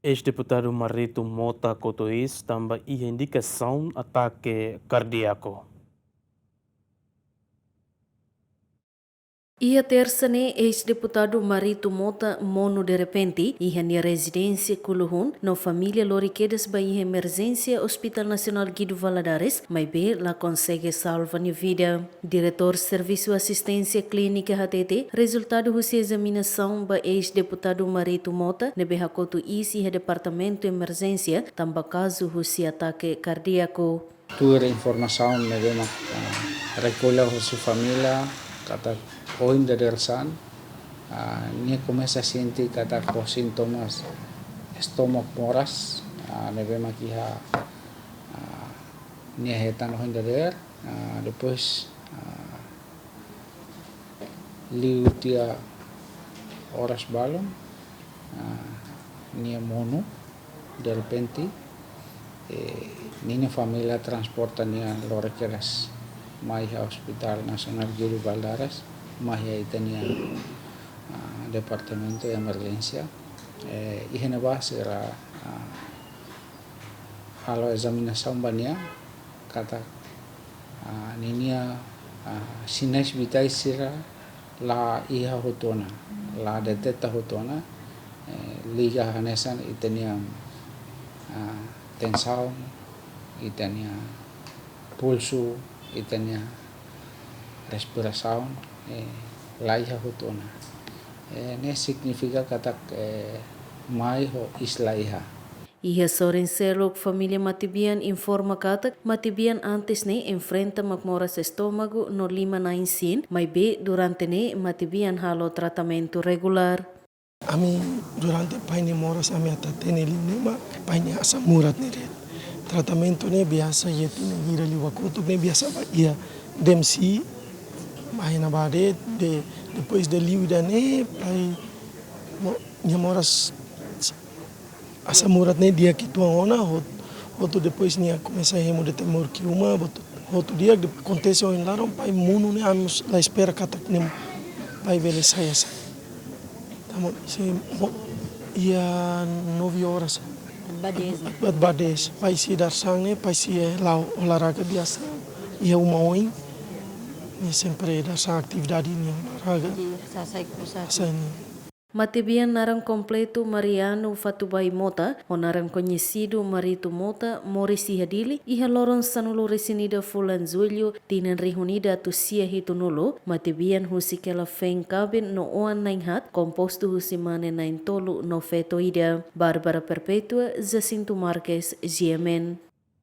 Ex-deputado Marito Mota Cotois também indicação ataque cardíaco. Ia terça-ne, ex-deputado Marito Mota mono de repente, ia na residência Kuluhun, no família Loriquedas ba ia emergência Hospital Nacional Guido Valadares, mas bem lá consegue salvar a vida. Diretor Serviço Assistência Clínica HTT, resultado da examinação ba ex-deputado Marito Mota, nebe hakoto isi ha departamento emergência, tamba caso husi ataque cardíaco. Tua informação nebe recolha sua família, kata poin dari resan, ni começa a sentir kata ko sintomas estómago moras, nebe makiha ni hetan ho dari, depois liu dia horas balon, ni mono de repente, ni família transporta ni Loriquedas mais Hospital Nacional Guido Valadares, mais itania departamento de emergência. E na base era halo examinação bania kata ninia sinais vitais sira la iha hotona la deteta hotona liga hanesan itania tensão itania pulso itania respiração la iha hotona ne significa kata mai ho isla iha. Ia Sorenselok família Matibian informa kata Matibian antes ne enfrenta magmoras estômago no 5 mas be durante ne Matibian halo tratamento regular. Ami durante paine moras ami atatene linema paine asa murat ne red. Tratamento ne biasa yeti ne gira liwa kutuk ne biasa ba ia demsi mahina badet depois de liuda ne pai moras asa murat ne dia kituang ona hotu depois nia começa a hemo de temor que uma hotu dia aconteceu em larom pai muno ne amus la espera kata ne pai vele saya tamo se ia 9 horas bades pai si dar sang ne pai si lau olahraga biasa ia uma oin ne sempre dar sang atividade ni olahraga sa Matibian narang completo Mariano Fatubai Mota, o narang conhecido Marito Mota, Morisi Hadili, iha loron sanulo resinida Fulan Zulio, tinan rihunida tusia hitunulo, Matibian husikela feng kabin no oan nainhat, composto husimane nain tolu no fetoida. Bárbara Perpetua, Jacinto Marques, GMN.